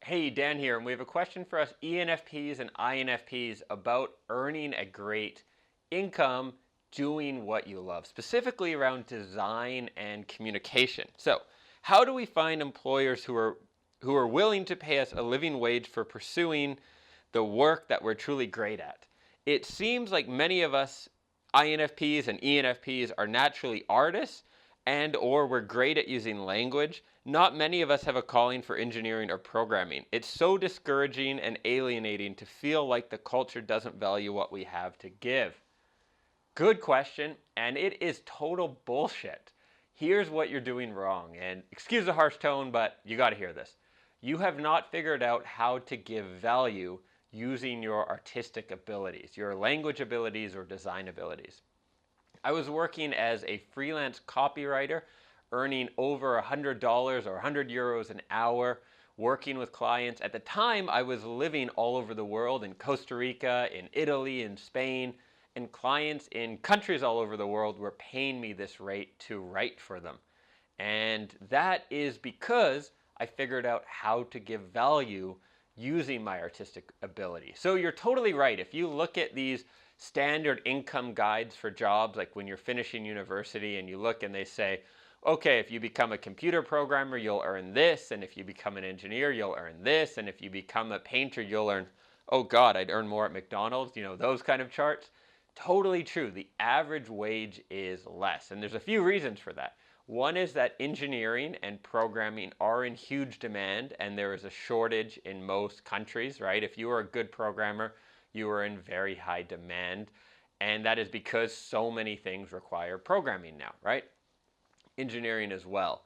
Hey, Dan here, and we have a question for us ENFPs and INFPs about earning a great income doing what you love, specifically around design and communication. So, how do we find employers who are willing to pay us a living wage for pursuing the work that we're truly great at? It seems like many of us INFPs and ENFPs are naturally artists and or we're great at using language. Not many of us have a calling for engineering or programming. It's so discouraging and alienating to feel like the culture doesn't value what we have to give. Good question, and it is total bullshit. Here's what you're doing wrong, and excuse the harsh tone, but you got to hear this. You have not figured out how to give value using your artistic abilities, your language abilities or design abilities. I was working as a freelance copywriter, earning over $100 or €100 an hour, working with clients. At the time, I was living all over the world in Costa Rica, in Italy, in Spain, and clients in countries all over the world were paying me this rate to write for them. And that is because I figured out how to give value using my artistic ability. So you're totally right. If you look at these standard income guides for jobs, like when you're finishing university and you look and they say, okay, if you become a computer programmer, you'll earn this, and if you become an engineer, you'll earn this, and if you become a painter, you'll earn, oh God, I'd earn more at McDonald's, those kind of charts. Totally true. The average wage is less, and there's a few reasons for that. One is that engineering and programming are in huge demand, and there is a shortage in most countries, right? If you are a good programmer, you are in very high demand, and that is because so many things require programming now, right? Engineering as well.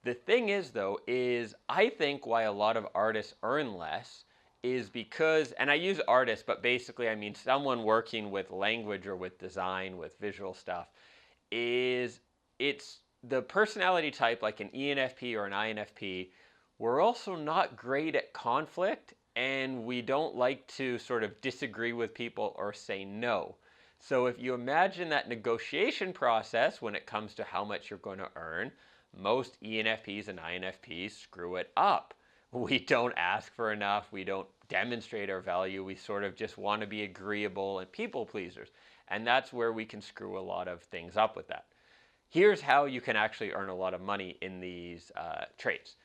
The thing is, though, is I think why a lot of artists earn less is because, and I use artists, but basically I mean someone working with language or with design, with visual stuff, is it's the personality type like an ENFP or an INFP. We're also not great at conflict, and we don't like to sort of disagree with people or say no. So if you imagine that negotiation process when it comes to how much you're going to earn, most ENFPs and INFPs screw it up. We don't ask for enough. We don't demonstrate our value. We sort of just want to be agreeable and people pleasers. And that's where we can screw a lot of things up with that. Here's how you can actually earn a lot of money in these traits.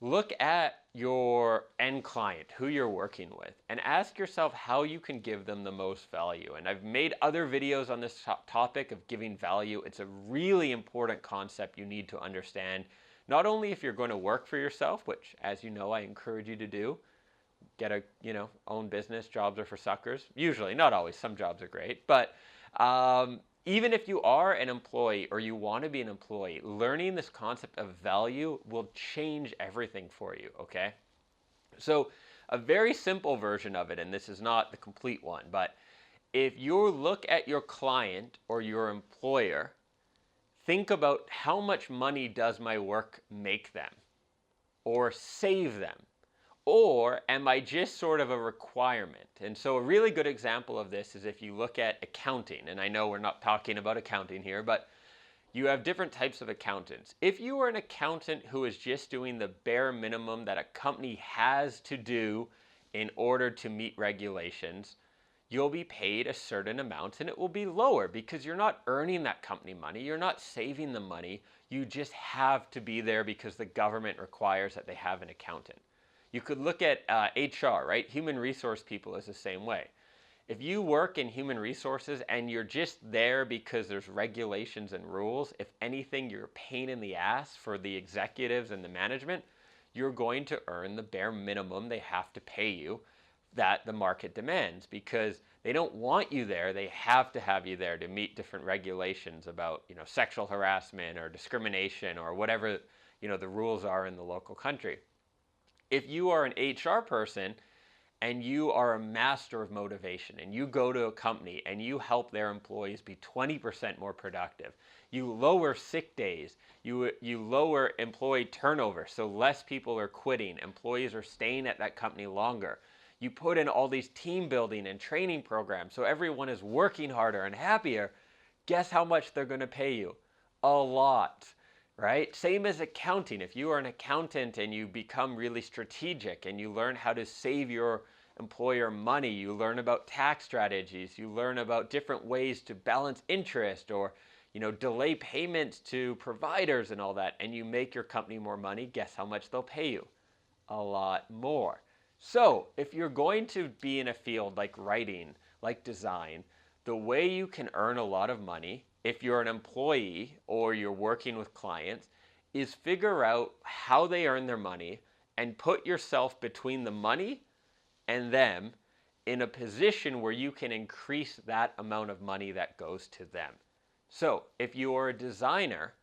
Look at your end client, who you're working with, and ask yourself how you can give them the most value. And I've made other videos on this topic of giving value. It's a really important concept you need to understand, not only if you're going to work for yourself, which, as you know, I encourage you to do. Get a, own business. Jobs are for suckers. Usually, not always. Some jobs are great. But even if you are an employee or you want to be an employee, learning this concept of value will change everything for you, okay? So a very simple version of it, and this is not the complete one, but if you look at your client or your employer, think about how much money does my work make them or save them? Or am I just sort of a requirement? And so a really good example of this is if you look at accounting, and I know we're not talking about accounting here, but you have different types of accountants. If you are an accountant who is just doing the bare minimum that a company has to do in order to meet regulations, you'll be paid a certain amount and it will be lower because you're not earning that company money, you're not saving the money, you just have to be there because the government requires that they have an accountant. You could look at HR, right? Human resource people is the same way. If you work in human resources and you're just there because there's regulations and rules, if anything, you're a pain in the ass for the executives and the management, you're going to earn the bare minimum they have to pay you that the market demands because they don't want you there. They have to have you there to meet different regulations about, sexual harassment or discrimination or whatever, the rules are in the local country. If you are an HR person and you are a master of motivation and you go to a company and you help their employees be 20% more productive, you lower sick days, you lower employee turnover, so less people are quitting, employees are staying at that company longer. You put in all these team building and training programs so everyone is working harder and happier. Guess how much they're going to pay you? A lot. right? Same as accounting. If you are an accountant and you become really strategic and you learn how to save your employer money, you learn about tax strategies, you learn about different ways to balance interest or delay payments to providers and all that, and you make your company more money, guess how much they'll pay you? A lot more. So if you're going to be in a field like writing, like design, the way you can earn a lot of money if you're an employee or you're working with clients is figure out how they earn their money and put yourself between the money and them in a position where you can increase that amount of money that goes to them. So if you're a designer,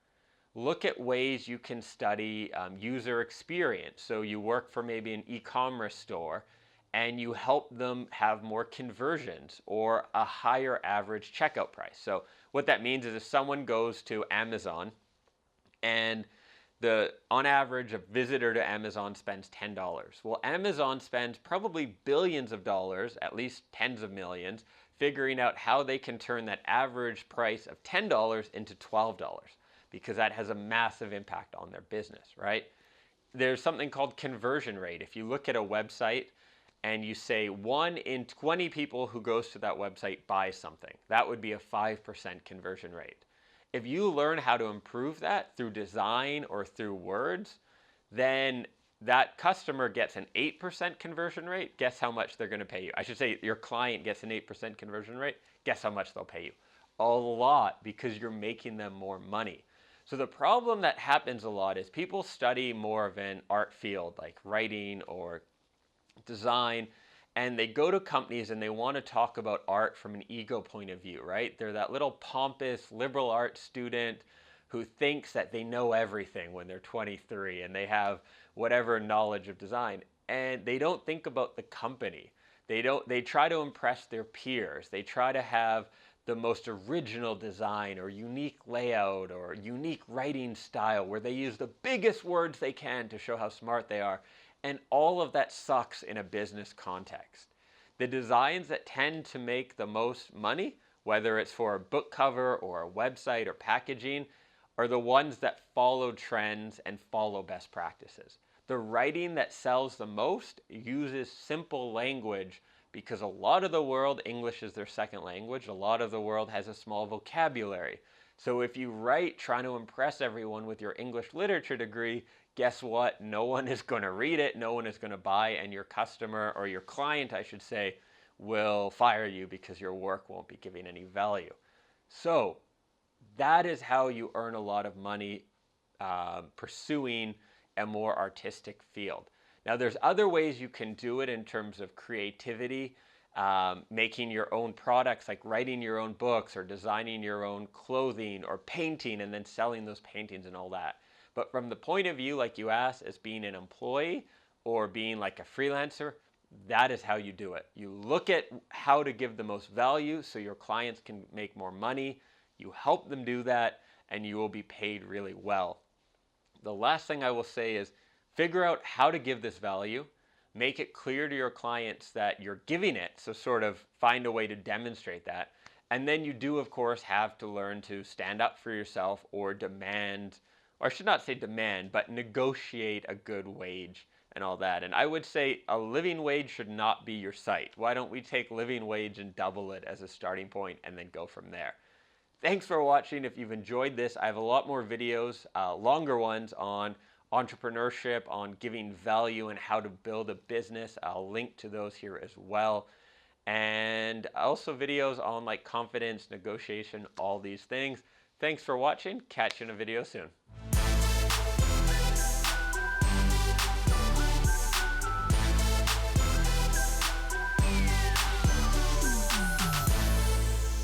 look at ways you can study user experience. So you work for maybe an e-commerce store and you help them have more conversions or a higher average checkout price. So what that means is if someone goes to Amazon and on average a visitor to Amazon spends $10. Well, Amazon spends probably billions of dollars, at least tens of millions, figuring out how they can turn that average price of $10 into $12 because that has a massive impact on their business, right? There's something called conversion rate. If you look at a website and you say 1 in 20 people who goes to that website buy something, that would be a 5% conversion rate. If you learn how to improve that through design or through words, then that customer gets an 8% conversion rate. Guess how much they're going to pay you? I should say your client gets an 8% conversion rate. Guess how much they'll pay you? A lot, because you're making them more money. So the problem that happens a lot is people study more of an art field like writing or design, and they go to companies and they want to talk about art from an ego point of view, right? They're that little pompous liberal arts student who thinks that they know everything when they're 23 and they have whatever knowledge of design, and they don't think about the company. They try to impress their peers. They try to have the most original design or unique layout or unique writing style where they use the biggest words they can to show how smart they are. And all of that sucks in a business context. The designs that tend to make the most money, whether it's for a book cover or a website or packaging, are the ones that follow trends and follow best practices. The writing that sells the most uses simple language because a lot of the world, English is their second language. A lot of the world has a small vocabulary. So if you write trying to impress everyone with your English literature degree, guess what? No one is going to read it, no one is going to buy, and your customer, or your client, I should say, will fire you because your work won't be giving any value. So that is how you earn a lot of money pursuing a more artistic field. Now, there's other ways you can do it in terms of creativity, making your own products, like writing your own books or designing your own clothing or painting and then selling those paintings and all that. But from the point of view, like you asked, as being an employee or being like a freelancer, that is how you do it. You look at how to give the most value so your clients can make more money. You help them do that, and you will be paid really well. The last thing I will say is figure out how to give this value. Make it clear to your clients that you're giving it, so sort of find a way to demonstrate that. And then you do, of course, have to learn to stand up for yourself or demand, or I should not say demand, but negotiate a good wage and all that. And I would say a living wage should not be your sight. Why don't we take living wage and double it as a starting point and then go from there? Thanks for watching. If you've enjoyed this, I have a lot more videos, longer ones on entrepreneurship, on giving value and how to build a business. I'll link to those here as well. And also videos on like confidence, negotiation, all these things. Thanks for watching. Catch you in a video soon.